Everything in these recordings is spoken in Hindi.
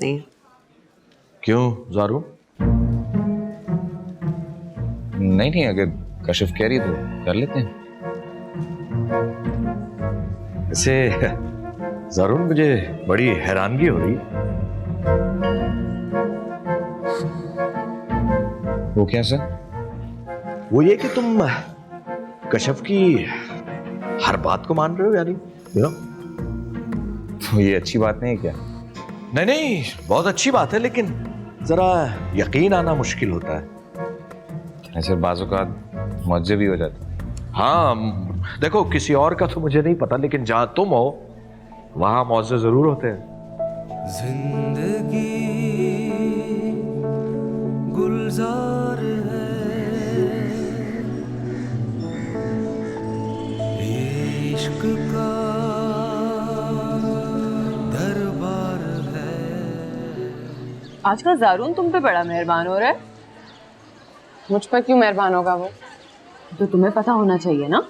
नहीं है। क्यों ज़ारू? नहीं नहीं, अगर कशिफ कह रही है तो कर लेते हैं। ऐसे ज़ारू, मुझे बड़ी हैरानगी हो रही। वो क्या सर? वो ये कि तुम कशिफ की हर बात को मान रहे हो, यानी तो ये अच्छी बात नहीं है क्या? नहीं नहीं, बहुत अच्छी बात है, लेकिन जरा यकीन आना मुश्किल होता है। ऐसे बाज़ औक़ात मुअज्जब भी हो जाता है। हाँ देखो, किसी और का तो मुझे नहीं पता, लेकिन जहां तुम हो वहां मौजे जरूर होते हैं। जिंदगी गुलजार है, ये इश्क का दरबार है। आजकल ज़ारून तुम पे बड़ा मेहरबान हो रहा है। मुझ पर क्यों मेहरबान होगा वो? तो तुम्हें पता होना चाहिए ना।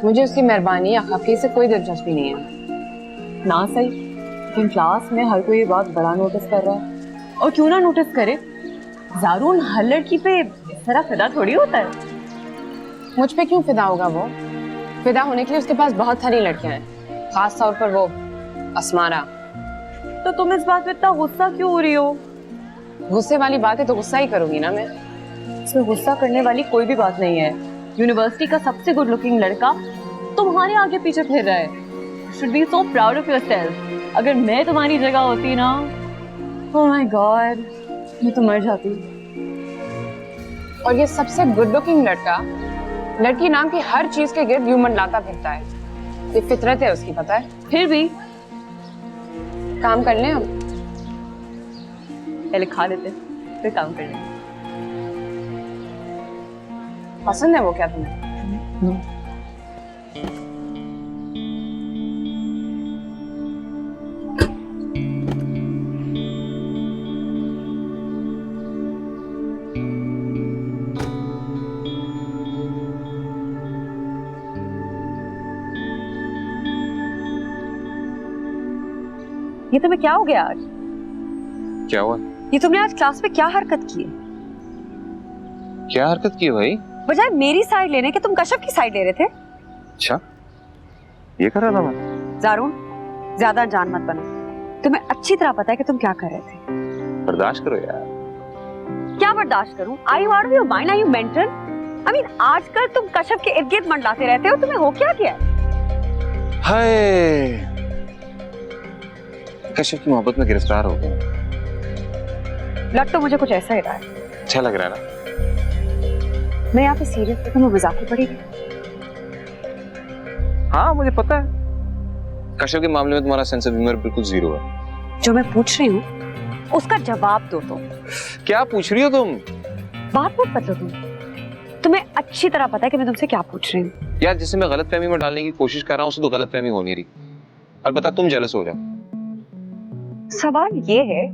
मुझे उसकी मेहरबानी या खफी से कोई दिलचस्पी नहीं है। ना सही, लेकिन क्लास में हर कोई ये बात बड़ा नोटिस कर रहा है। और क्यों ना नोटिस करे, ज़ारून हर लड़की पे इस तरह फिदा थोड़ी होता है। मुझ पे क्यों फिदा होगा वो? फिदा होने के लिए उसके पास बहुत सारी लड़कियां हैं, खास तौर पर वो अस्मारा। तो तुम इस बात पे इतना गुस्सा क्यों हो रही हो? गुस्से वाली बात है तो गुस्सा ही करूंगी ना मैं। इसमें गुस्सा करने वाली कोई भी बात नहीं है। यूनिवर्सिटी का सबसे गुड लुकिंग लड़का तुम्हारे आगे पीछे फिर रहा है। You should be so proud of yourself। अगर मैं तुम्हारी जगह होती ना, oh my God, मैं तो मर जाती। और ये सबसे गुड लुकिंग लड़का लड़की नाम की हर चीज के गिर्द यूं मंडलाता फिरता है। ये फितरत है उसकी, पता है। फिर भी काम कर लें हम। पहले खा लेते फिर काम कर लेंगे। पसंद है वो क्या तुम्हें? ये तुम्हें क्या हो गया आज? क्या हुआ? ये तुमने आज क्लास में क्या हरकत की है? क्या हरकत की है भाई? बजाय मेरी साइड लेने के तुम कश्यप की साइड ले रहे थे। अच्छा, ये कर रहा था मैं? ज़ारून, ज्यादा जान मत बनो। तुम्हें अच्छी तरह पता है कि तुम क्या कर रहे थे। बर्दाश्त करो यार। क्या बर्दाश्त करूं? Are you out of your mind? Are you mental? I mean, आजकल तुम कश्यप के इर्द गिर्द मंडलाते रहते हो। तुम्हें हो क्या गया? हाय, कशिफ की मोहब्बत में गिरफ्तार हो गया। लग तो मुझे कुछ ऐसा ही रहा है। अच्छा लग रहा है ना? मैं यहाँ पे सीरियस हूँ, तुम्हें मजाक ही पड़ेगी। हाँ मुझे पता है, कशिफ के मामले में तुम्हारा सेंस ऑफ ह्यूमर बिल्कुल जीरो है। जो मैं पूछ रही हूँ उसका जवाब दो। तो क्या पूछ रही हो तुम? बात मत बदलो तुम। तुम्हें अच्छी तरह पता है कि मैं तुमसे क्या पूछ रही हूँ। यार जिसे मैं गलतफहमी में डालने की कोशिश कर रहा हूँ उसे तो गलतफहमी हो नहीं रही। और बता, तुम जेलस हो जाओ। सवाल ये है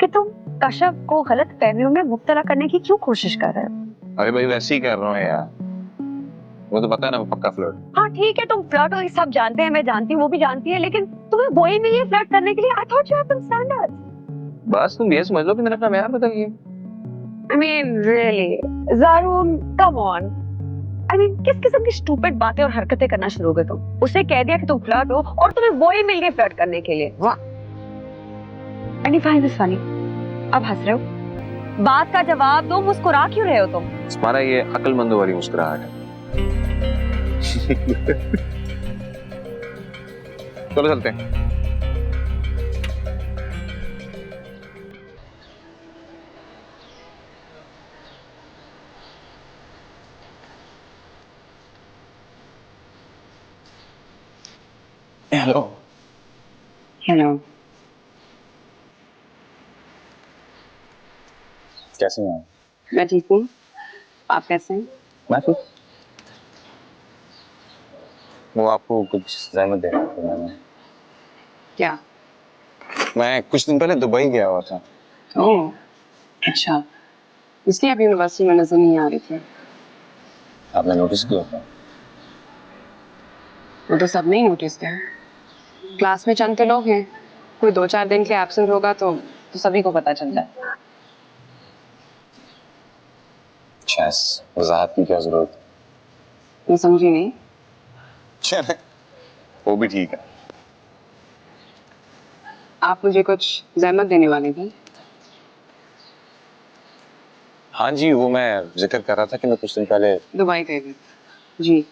कि तुम कश्यप को गलत फहमियों में मुब्तला करने की क्यों कोशिश कर रहे हो? अरे भाई वैसे ही कर रहा हूँ यार, वो तो पता है ना, पक्का फ्लर्ट। हाँ ठीक है, तुम फ्लर्ट हो, ये सब जानते हैं, मैं जानती हूँ, वो भी जानती है, लेकिन तुम्हें बोई नहीं है फ्लर्ट करने के लिए। I thought you have some standards। बस तुम ये समझ लो कि मैंने अपना म्यार बदल लिया। I mean, really, ज़ारून, come on। I mean, किस किस्म की स्टूपिड बातें और हरकतें करना शुरू हो गए तुम? उसे कह दिया कि तुम फ्लर्ट हो और तुम्हें वो ही मिल गए फ्लर्ट करने के लिए। वाह। And you find this funny? अब हंस रहे हो? बात का जवाब दो, मुस्कुरा क्यों रहे हो तुम? तुम्हारा ये अक्लमंदों वाली मुस्कुराहट है। चलो चलते हैं। हेलो। हेलो। कैसे हैं? मैं ठीक हूँ, आप कैसे हैं? मैं ठीक। वो आपको कुछ ज़हमत दे रहा था मैंने। क्या? मैं कुछ दिन पहले दुबई गया हुआ था। ओह, अच्छा, इसलिए आप यूनिवर्सिटी में नजर नहीं आ रही थी। आपने नोटिस किया था? वो तो सबने ही नोटिस किया। क्लास में चंद के लोग हैं कोई 2-4 दिन के एब्सेंट होगा तो सभी को पता चल जाए। चैस वजाहत की क्या जरूरत मैं समझी नहीं। है? वो भी ठीक है। आप मुझे कुछ जहमत देने वाले थे। हाँ जी, वो मैं जिक्र कर रहा था कि मैं कुछ दिन पहले दुबई गए थे जी।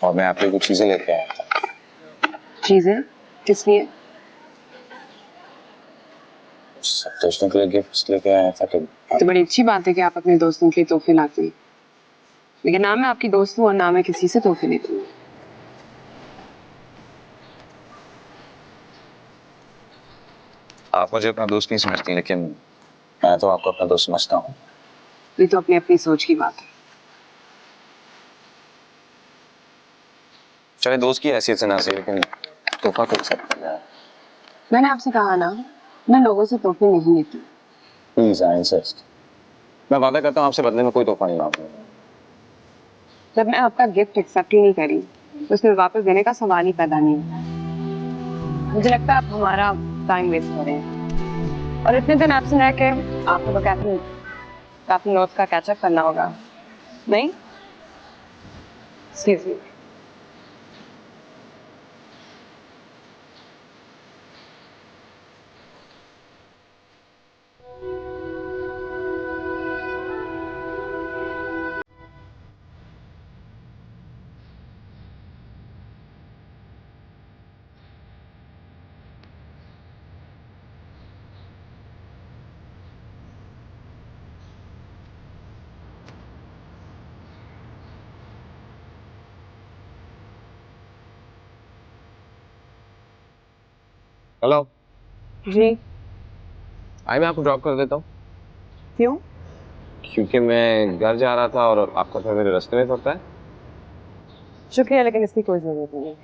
और मैं आपके कुछ चीजें लेके आया था। चीजें किस लिए? सब दोस्तों के लिए गिफ्ट लेके आया था कि तो बड़ी अच्छी बात है कि आप अपने दोस्तों के लिए तोहफे लाते हैं, लेकिन ना मैं आपकी दोस्त हूँ और ना मैं किसी से तोहफे लेती हूँ। आप मुझे अपना दोस्त नहीं समझती, लेकिन मैं तो आपको अपना दोस्त समझता हूँ। ये तो अपनी अपनी सोच की बात है। चाहे दोस्त की हैसियत से ना सही, लेकिन तोहफा तो एक्सेप्ट कर लिया। मैंने आपसे कहा ना, मैं लोगों से तोहफे नहीं लेती। Please I insist. मैं वादा करता हूँ आपसे बदले में कोई तोहफा नहीं मांगूंगा। जब मैं आपका गिफ्ट एक्सेप्ट ही नहीं करी तो उसमें वापस देने का सवाल ही पैदा नहीं होता। मुझे लगता है आप हमारा टाइम वेस्ट कर रहे हैं, और इतने दिन एब्सेंट रह के आपको तो काफी नोट्स का कैचअप करना होगा, नहीं? Excuse me. हेलो। जी। आई मैं आपको ड्रॉप कर देता हूँ, क्यों? क्योंकि मैं घर जा रहा था और आपका घर मेरे रास्ते में पड़ता है। शुक्रिया, लेकिन इसकी कोई जरूरत नहीं है।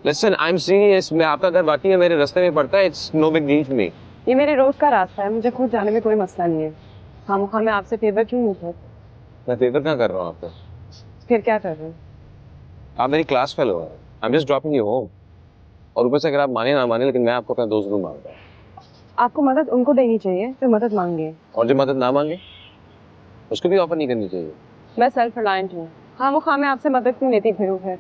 Listen, I am serious. मैं आपका घर बाकी है मेरे रास्ते में पड़ता है। It's no big deal for me. ये मेरे रोज का रास्ता है, मुझे खुद जाने में कोई मसला नहीं है। खामोखा मैं आपसे फेवर क्यों नहीं? मैं फेवर क्या कर रहा हूँ आपको? फिर क्या कर रहे हैं? आप मेरी क्लास फेलो हो। I am just dropping you home. और ऊपर से अगर आप माने ना माने, लेकिन मैं आपको अपना दोस्त जरूर मांगता हूँ। आपको मदद उनको देनी चाहिए जो मदद मांगे, और जो मदद ना मांगे उसको भी ऑफर नहीं करनी चाहिए। मैं सेल्फ रिलायंट हूँ। खामोखा मैं आपसे मदद क्यों लेती फिरूं फिर?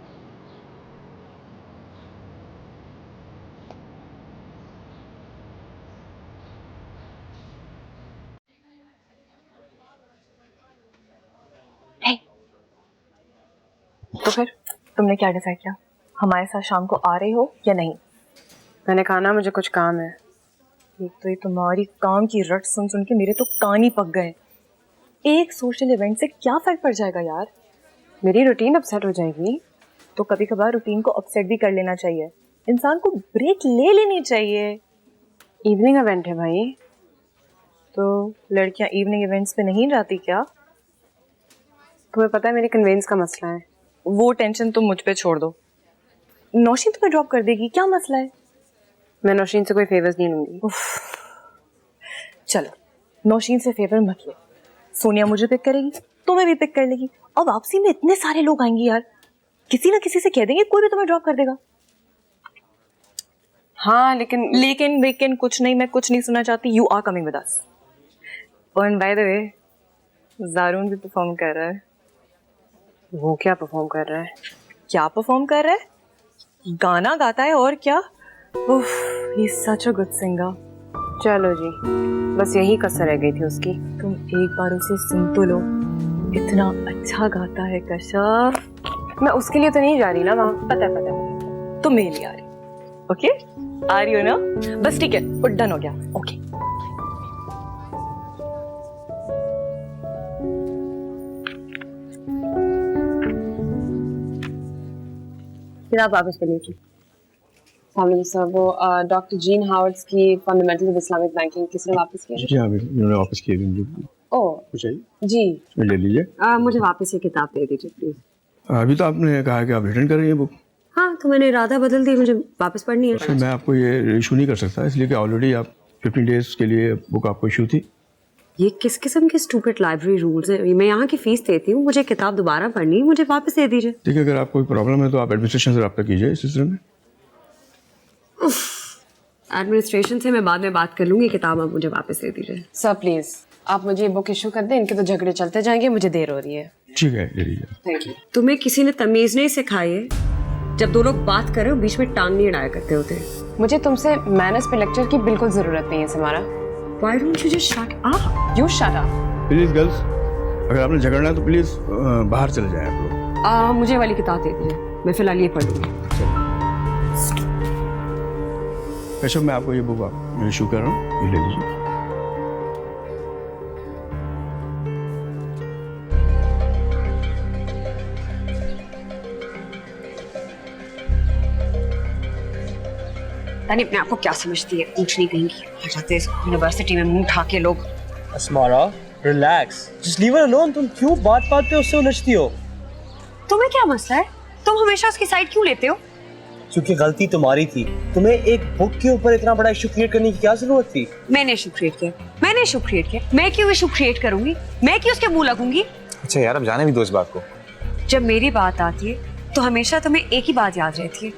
तो फिर तुमने क्या डिसाइड किया? हमारे साथ शाम को आ रही हो या नहीं? मैंने कहा ना, मुझे कुछ काम है। एक तो ये तुम्हारी काम की रट सुन सुन के मेरे तो कान ही पक गए। एक सोशल इवेंट से क्या फर्क पड़ जाएगा यार? मेरी रूटीन अपसेट हो जाएगी। तो कभी कभार रूटीन को अपसेट भी कर लेना चाहिए। इंसान को ब्रेक ले लेनी चाहिए। इवनिंग इवेंट है भाई। तो लड़कियां इवनिंग इवेंट्स पे नहीं जाती क्या? तुम्हें पता है मेरी कन्वेंस का मसला है। वो टेंशन तुम मुझ पे छोड़ दो। नौशीन तुम्हें ड्रॉप कर देगी, क्या मसला है? मैं नौशीन से कोई फेवर्स नहीं लूंगी। चलो, नौशीन से फेवर मत लो। सोनिया मुझे पिक करेगी, तुम्हें भी पिक कर लेगी। अब वापसी में इतने सारे लोग आएंगे यार, किसी ना किसी से कह देंगे, कोई भी तुम्हें ड्रॉप कर देगा। हाँ, लेकिन कुछ नहीं, मैं कुछ नहीं सुनना चाहती। You are coming with us. और बाय द वे, ज़ारून भी परफॉर्म कर रहा है। वो क्या परफॉर्म कर रहा है? क्या परफॉर्म कर रहा है? गाना गाता है और क्या। उफ, he is such a good singer. चलो जी, बस यही कसर रह गई थी उसकी। तुम एक बार उसे सुन तो लो, इतना अच्छा गाता है कश्यप। मैं उसके लिए तो नहीं जा रही ना वहाँ। पता है, तुम मेरे लिए आ रही। ओके, आ रही हो ना? बस ठीक है, डन हो गया। ओके। फिर आप वापस कर लीजिए। सर, वो डॉक्टर जीन हावर्ड्स की फंडामेंटल्स ऑफ इस्लामिक बैंकिंग किसने वापस किया? जी हाँ, इन्होंने वापस किए मुझे। ओह कुछ चाहिए? जी, ले लीजिए। मुझे वापस ये किताब दे दीजिए प्लीज। अभी तो आपने कहा कि आप रिटर्न कर रही हैं बुक। हाँ, तो मैंने इरादा बदल दिया, मुझे वापस पढ़नी है। फिर मैं आपको ये इशू नहीं कर सकता, इसलिए कि ऑलरेडी आप 15 डेज के लिए बुक आपको इशू थी। ये किस किस्म के स्टूपिड लाइब्रेरी रूल्स हैं? मैं यहाँ की फीस देती हूँ, मुझे किताब दोबारा पढ़नी है, मुझे वापस दे दीजिए। ठीक है, अगर आपको कोई प्रॉब्लम है तो आप एडमिनिस्ट्रेशन से रब्ता कीजिए इस सिलसिले में। एडमिनिस्ट्रेशन से मैं बाद में बात कर लूंगी, किताब आप मुझे वापस दे दीजिए। सर प्लीज आप मुझे ये बुक इशू कर दें, इनके तो झगड़े चलते जाएंगे, मुझे देर हो रही है। ठीक है ले लीजिए। Thank you. तुम्हें किसी ने तमीज नहीं सिखाई है? जब दो लोग बात कर रहे हो बीच में टांग नहीं अड़ाया करते होते। मुझे तुमसे मैनर्स पे लेक्चर की बिल्कुल जरूरत नहीं है Samara. Why don't you just shut up? You shut up. Please girls, अगर आपने झगड़ना है तो प्लीज बाहर चले जाएं आप लोग। मुझे वाली किताब दे दीजिए, मैं फिलहाल ये पढ़ लूंगी। केशव, मैं आपको ये बुक इशू कर रहा हूँ, ये ले लीजिए। अपने आप को क्या समझती है, कुछ नहीं कहेंगी। आ जाते हैं यूनिवर्सिटी में मुंह उठा के लोग। Asmara, relax, just leave her alone. तुम क्यों बात पे उससे उलझती हो? तुम्हें क्या मसला है? तुम हमेशा उसकी साइड क्यों लेते हो? क्योंकि गलती तुम्हारी थी। तुम्हें एक बुक के ऊपर इतना बड़ा इशू क्रिएट करने की क्या जरूरत थी? मैंने इशू क्रिएट किया, मैंने इशू क्रिएट किया। मैं क्यों इशू क्रिएट करूंगी? मैं क्यों उसके मुंह लगूंगी? अच्छा यार, अब जाने भी दो इस बात को। जब मेरी बात आती है तो हमेशा तुम्हें एक ही बात याद रहती है,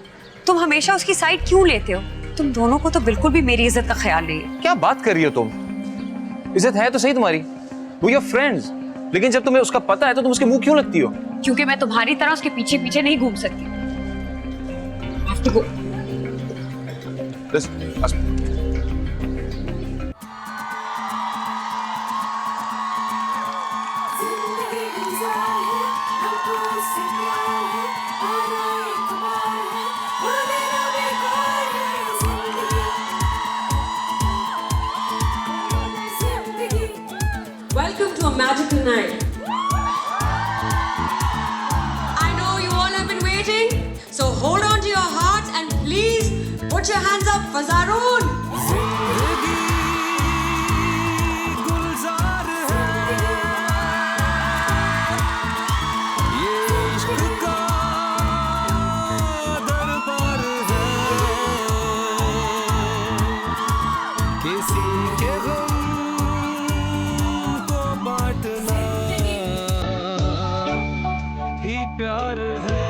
तुम हमेशा उसकी साइड क्यों लेते हो? तुम दोनों को तो बिल्कुल भी मेरी इज्जत का ख्याल नहीं है। क्या बात कर रही हो तुम? इज्जत है तो सही तुम्हारी, वी आर फ्रेंड्स, लेकिन जब तुम्हें उसका पता है तो तुम उसके मुंह क्यों लगती हो? क्योंकि मैं तुम्हारी तरह उसके पीछे पीछे नहीं घूम सकती। Have to go. Welcome to a magical night. I know you all have been waiting, so hold on to your hearts and please put your hands up for Zaroon. गुलजार है, ये इश्क का दरबार है, किसी के गम को बांटना ही प्यार है।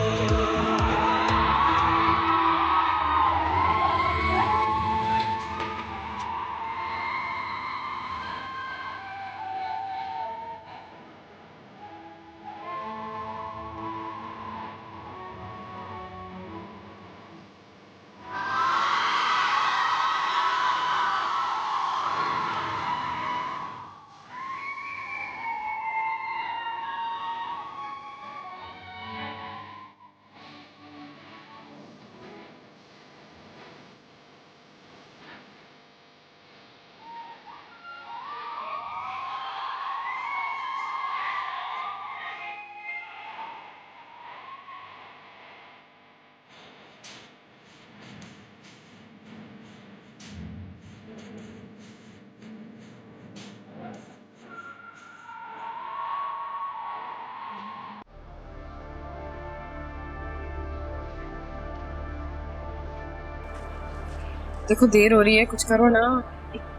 देखो देर हो रही है, कुछ करो ना।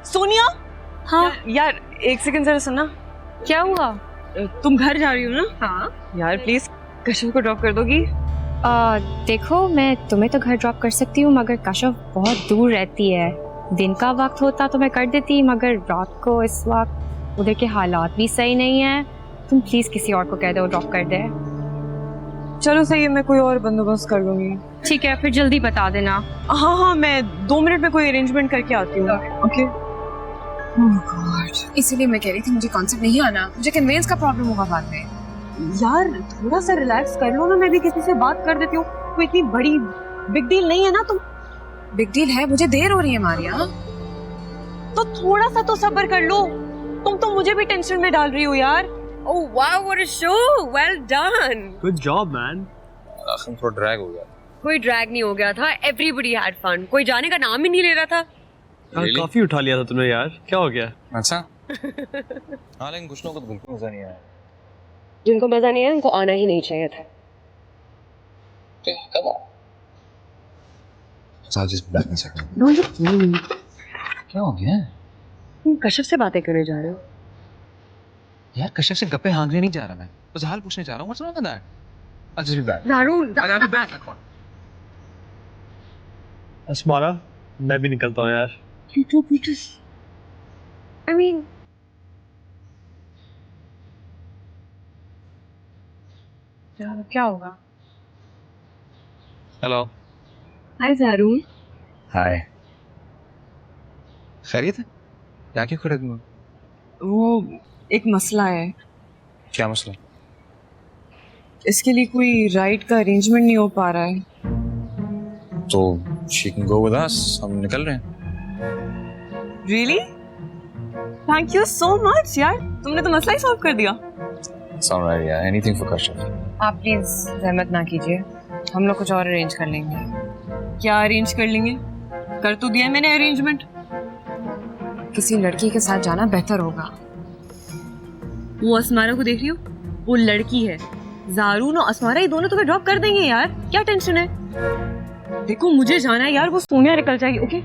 सोनिया, हाँ यार एक सेकंड जरा सुनना। क्या हुआ? तुम घर जा रही हो ना? हाँ यार प्लीज कश्यप को ड्रॉप कर दोगी? देखो मैं तुम्हें तो घर ड्रॉप कर सकती हूँ, मगर कश्यप बहुत दूर रहती है। दिन का वक्त होता तो मैं कर देती, मगर रात को इस वक्त उधर के हालात भी सही नहीं है। तुम प्लीज किसी और को कह दो ड्रॉप कर दे। चलो सही है, मैं कोई और बंदोबस्त कर लूंगी। ठीक है, फिर जल्दी बता देना। हाँ हाँ, मैं 2 मिनट में कोई अरेंजमेंट करके आती हूँ। ओके। इसीलिए मैं कह रही थी मुझे कॉन्सेप्ट नहीं आना, मुझे कन्वेंस का प्रॉब्लम होगा बाद में। यार थोड़ा सा रिलैक्स कर लो ना, मैं भी किसी से बात कर देती हूँ। कोई इतनी बड़ी बिग डील नहीं है ना। तुम बिग डील है, मुझे देर हो रही है मारिया। तो थोड़ा सा तो सब्र कर लो। तुम तो मुझे भी टेंशन में डाल रही हो यार। Oh wow, what a show! Well done. Good job man. आखिर थोड़ा ड्रैग हो गया। कोई ड्रैग नहीं हो गया था, everybody had fun. कोई जाने का नाम ही नहीं ले रहा था। Really? काफी उठा लिया था तुमने यार, क्या हो गया? अच्छा। हाँ लेकिन कुछ लोगों को तो बिल्कुल मजा नहीं आया। जिनको मजा नहीं है उनको आना ही नहीं चाहिए था। Come on. So I'll just be back in a second. क्या हो गया? तुम कश्यप से बातें करने जा रहे हो? यार कश्यप से गप्पे हाँकने नहीं जा रहा मैं, बस हाल पूछने जा रहा हूँ। What's wrong with that? I'll just be back. Zaroon, I'll be back. Asmara, मैं भी निकलता हूँ यार। I mean, क्या होगा? हेलो। हाय ज़ारून। हाय। खैरियत है? क्या क्यों खड़े तुम? वो एक मसला है, क्या मसला? इसके लिए कोई राइड का अरेंजमेंट नहीं हो पा रहा है। तो she can go with us. हम निकल रहे हैं। Really? Thank you so much यार, तुमने तो मसला ही सॉल्व कर दिया। It's alright, yeah. Anything for Kashyap. आप प्लीज जहमत ना कीजिए, हम लोग कुछ और अरेंज कर लेंगे। क्या अरेंज कर लेंगे? कर तो दिया मैंने अरेंजमेंट। किसी लड़की के साथ जाना बेहतर होगा। वो अस्मारा को देख रही हो? वो लड़की है। ज़ारून और अस्मारा ये दोनों तुम्हें ड्रॉप कर देंगे यार, क्या टेंशन है? देखो मुझे जाना है यार, वो सोनिया निकल जाएगी। Okay,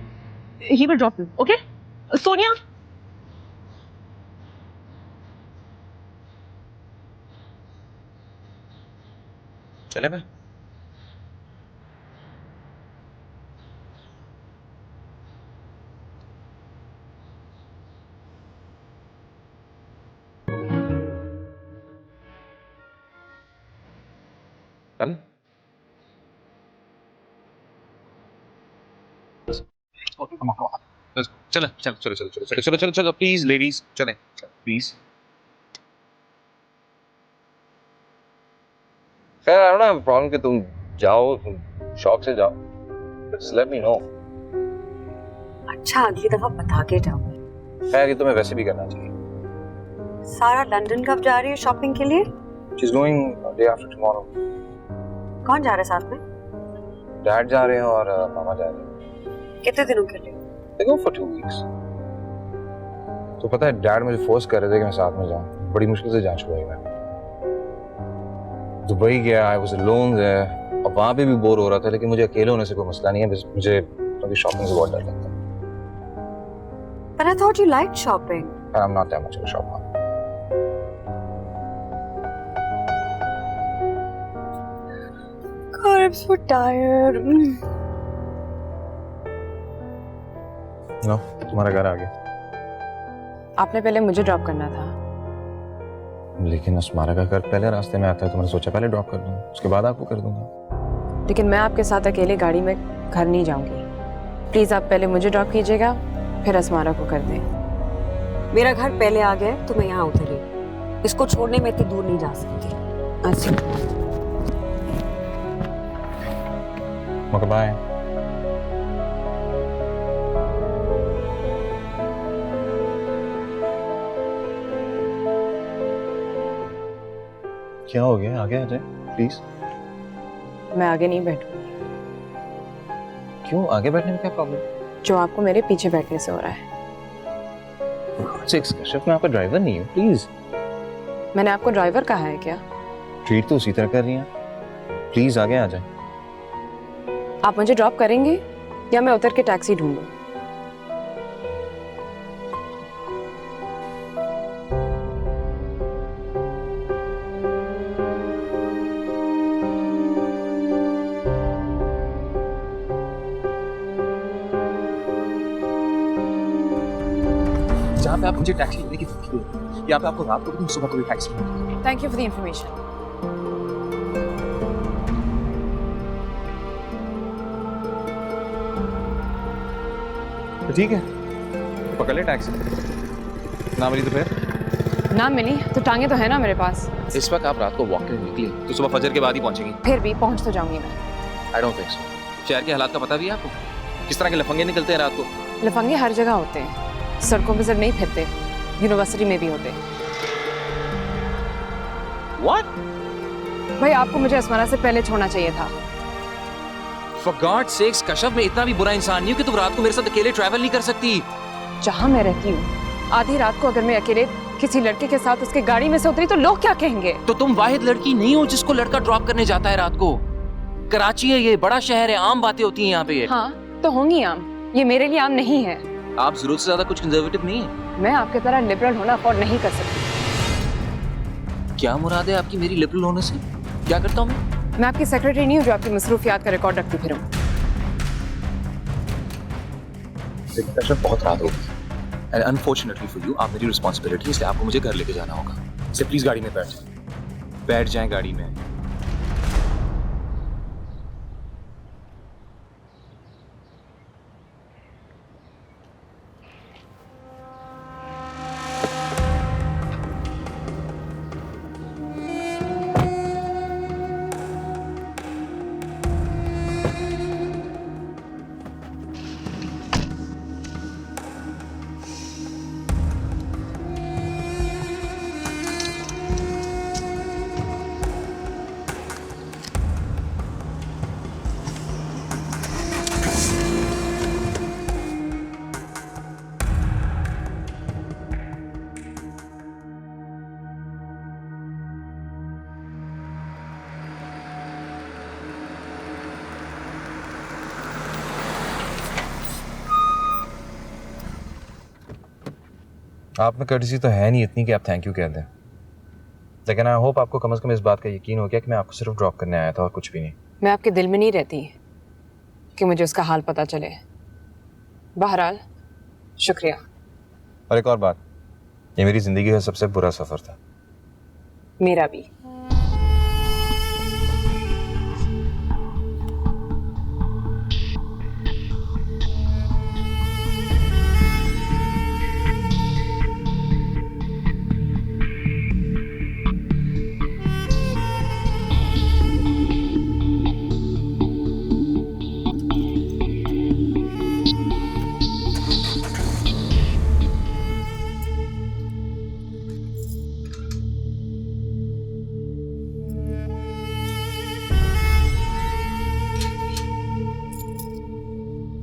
he will drop you. Okay Sonia. चले मैं? चल। चलो चलो चलो चलो चलो चलो चलो चलो प्लीज लेडीज चलें प्लीज। खैर I don't have a problem कि तुम जाओ, तुम शौक से जाओ, जस्ट लेट मी नो। अच्छा अगली दफा बता के जाओ। खैर ये तुम्हें वैसे भी करना चाहिए। सारा लंदन कब जा रही है शॉपिंग के लिए? She is going day after tomorrow. कौन जा रहा है साथ में? डैड जा रहे हैं और मामा जा रहे हैं। कितने दिनों के लिए? They go for 2 weeks. तो पता है डैड मुझे फोर्स कर रहे थे कि मैं साथ में जाऊं। बड़ी मुश्किल से जान छुड़ाई मैं। दुबई गया, I was alone there, और वहाँ पे भी बोर हो रहा था, लेकिन मुझे अकेले होने से कोई मसला नहीं है, बस मुझे अभी शॉपिंग से बहुत डर लगता है। But I thought you liked shopping. And I'm not that much of a shopper. God, I'm so tired. No, तुम्हारा घर आ गया। आपने पहले मुझे ड्रॉप करना था। लेकिन अस्मारा का घर पहले रास्ते में आता है, तो मैंने सोचा पहले ड्रॉप कर दूंगा, उसके बाद आपको कर दूंगा। लेकिन मैं आपके साथ अकेले गाड़ी में घर नहीं जाऊंगी। प्लीज आप पहले मुझे ड्रॉप कीजिएगा, फिर अस्मारा को कर दें। मेरा घर पहले आ गया तो मैं यहाँ उतरी। इसको छोड़ने में इतनी दूर नहीं जा सकती। अच्छा बाय। क्या हो गया? आगे आ जाए प्लीज। मैं आगे नहीं बैठूंगी। क्यों? आगे बैठने में क्या प्रॉब्लम? जो आपको मेरे पीछे बैठने से हो रहा है। कश्यप, मैं आपका ड्राइवर नहीं हूँ, प्लीज। मैंने आपको ड्राइवर कहा है क्या? ट्रीट तो उसी तरह कर रही हैं। प्लीज आगे आ जाए। आप मुझे ड्रॉप करेंगे या मैं उतर के टैक्सी ढूंढूं? जहाँ पे आप मुझे टैक्सी लेने की धमकी दे रहे हैं, यहाँ पे आपको रात को भी सुबह को भी टैक्सी मिलेगी। Thank you for the information. तो ठीक है, पकड़ ले टैक्सी। ना मिली तो फिर? ना मिली तो टांगे तो है ना मेरे पास। इस वक्त आप रात को वॉक के लिए निकली तो सुबह फजर के बाद ही पहुंचेंगी। फिर भी पहुंच तो जाऊंगी मैं। I don't think so. शहर के हालात का पता भी है आपको? किस तरह के लफंगे निकलते हैं रात को? लफंगे हर जगह होते हैं, सड़कों पर सिर्फ नहीं फिरते, यूनिवर्सिटी में भी होते। What? भाई आपको मुझे अस्मारा से पहले छोड़ना चाहिए था। For God's sakes, कश्यप, मैं इतना भी बुरा इंसान नहीं हूँ कि तुम रात को मेरे साथ अकेले ट्रैवल नहीं कर सकती। जहाँ मैं रहती हूँ, आधी रात को अगर मैं अकेले किसी लड़के के साथ उसके गाड़ी में से उतरी तो लोग क्या कहेंगे? तो तुम वाहिद लड़की नहीं हो जिसको लड़का ड्रॉप करने जाता है रात को। कराची है, ये बड़ा शहर है, आम बातें होती हैं यहाँ पे। हाँ तो होंगी आम, ये मेरे लिए आम नहीं है। आप जरूरत से ज्यादा कुछ कंजर्वेटिव नहीं है। मैं आपके तरह लिबरल होना अफोर्ड नहीं कर सकती। क्या मुराद है आपकी मेरी लिबरल होने से? क्या करता हूँ मैं? मैं आपकी सेक्रेटरी नहीं हूँ जो आपकी मसरूफियात का रिकॉर्ड रखती फिरूं। लेकिन कश्यप बहुत रात हो गई एंड अनफॉर्चुनेटली फॉर यू आप मेरी रिस्पॉन्सिबिलिटी, इसलिए आपको मुझे घर लेके जाना होगा। इसलिए प्लीज गाड़ी में बैठ जाएं गाड़ी में। आप में कर्टसी तो है नहीं इतनी कि आप थैंक यू कह दें, लेकिन आई होप आपको कम से कम इस बात का यकीन हो गया कि मैं आपको सिर्फ ड्रॉप करने आया था और कुछ भी नहीं। मैं आपके दिल में नहीं रहती कि मुझे उसका हाल पता चले। बहरहाल शुक्रिया। और एक और बात, ये मेरी जिंदगी का सबसे बुरा सफर था। मेरा भी।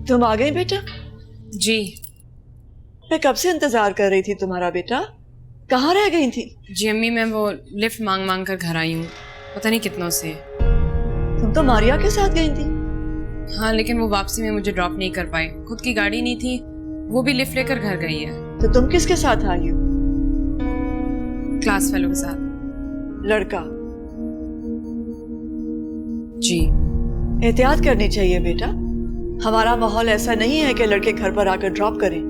तुम आ गई बेटा? जी। मैं कब से इंतजार कर रही थी तुम्हारा बेटा। कहाँ रह गई थी? जी अम्मी, मैं वो लिफ्ट मांग मांग कर घर आई हूँ, पता नहीं कितनों से। तुम तो मारिया के साथ गई थी। हाँ, लेकिन वो वापसी में मुझे ड्रॉप नहीं कर पाई। खुद की गाड़ी नहीं थी, वो भी लिफ्ट लेकर घर गई है। तो तुम किसके साथ आई हो? क्लास फेलो के साथ। लड़का? जी। एहतियात करनी चाहिए बेटा, हमारा माहौल ऐसा नहीं है कि लड़के घर पर आकर ड्रॉप करें।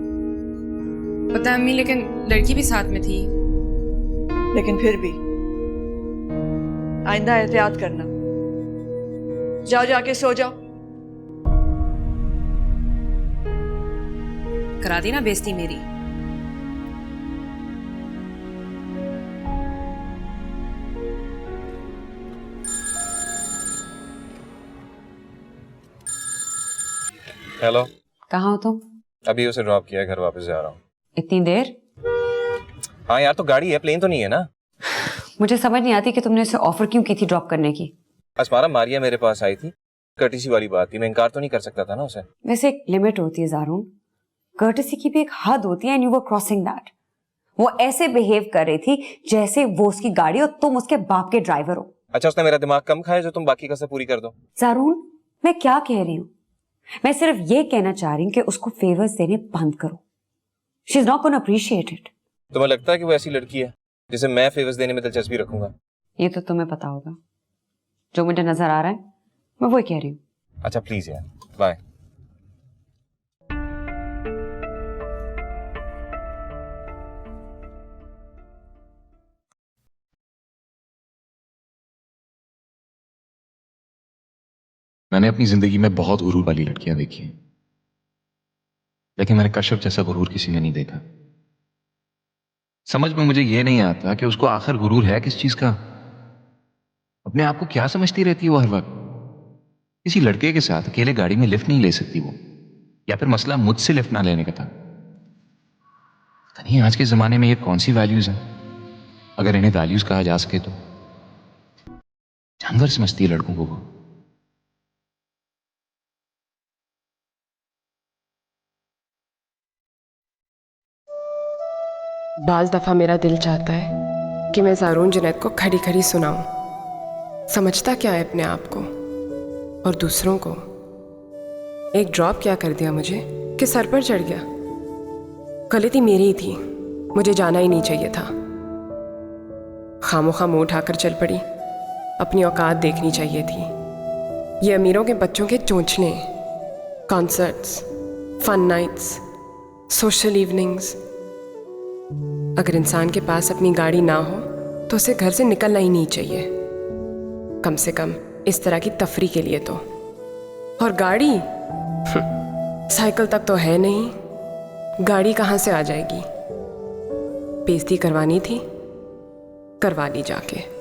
पता है अम्मी, लेकिन लड़की भी साथ में थी। लेकिन फिर भी आइंदा एहतियात करना। जाओ जाके सो जाओ। करा दी ना बेइज्जती मेरी। हेलो। कहाँ हो तुम? अभी उसे ड्रॉप किया है, घर वापस जा रहा हूँ। इतनी देर? हाँ यार, तो गाड़ी है, प्लेन तो नहीं है ना। मुझे समझ नहीं आती कि तुमने उसे ऑफर क्यों की थी ड्रॉप करने की। अस्मारा मारिया मेरे पास आई थी, कर्टिसी वाली बात थी, मैं इनकार तो नहीं कर सकता था ना उसे। वैसे एक लिमिट होती है ज़ारून, कर्टिसी की भी एक हद होती है and you were crossing that. वो ऐसे बिहेव कर रही थी जैसे वो उसकी गाड़ी और तुम उसके बाप के ड्राइवर हो। अच्छा, उसने मेरा दिमाग कम खाया जो तुम बाकी कसर पूरी कर दो। ज़ारून, मैं क्या कह रही हूँ, मैं सिर्फ ये कहना चाह रही हूँ कि उसको फेवर्स देने बंद करो। She is not gonna appreciate it. तुम्हें लगता है कि वो ऐसी लड़की है जिसे मैं फेवर्स देने में दिलचस्पी रखूंगा? ये तो तुम्हें पता होगा, जो मुझे नजर आ रहा है मैं वही कह रही हूँ। अच्छा प्लीज यार, बाय। मैंने अपनी जिंदगी में बहुत गुरूर वाली लड़कियां देखी हैं, लेकिन मैंने कश्यप जैसा गुरूर किसी ने नहीं देखा। समझ में मुझे यह नहीं आता कि उसको आखिर गुरूर है किस चीज का। अपने आप को क्या समझती रहती है वो हर वक्त। किसी लड़के के साथ अकेले गाड़ी में लिफ्ट नहीं ले सकती वो, या फिर मसला मुझसे लिफ्ट ना लेने का था। पता नहीं आज के जमाने में ये कौन सी वैल्यूज हैं, अगर इन्हें वैल्यूज कहा जा सके तो। जानवर समझती है लड़कों को वो। बाज़ दफ़ा मेरा दिल चाहता है कि मैं ज़ारून जुनैद को खड़ी खड़ी सुनाऊं। समझता क्या है अपने आप को और दूसरों को। एक ड्रॉप क्या कर दिया मुझे कि सर पर चढ़ गया। गलती मेरी ही थी, मुझे जाना ही नहीं चाहिए था। खामोखा मुंह उठाकर चल पड़ी, अपनी औकात देखनी चाहिए थी। ये अमीरों के बच्चों के चोंचने, concerts, fun nights, social evenings. अगर इंसान के पास अपनी गाड़ी ना हो तो उसे घर से निकलना ही नहीं चाहिए, कम से कम इस तरह की तफरी के लिए तो। और गाड़ी साइकिल तक तो है नहीं, गाड़ी कहाँ से आ जाएगी? बेइज्जती करवानी थी, करवा ली जाके।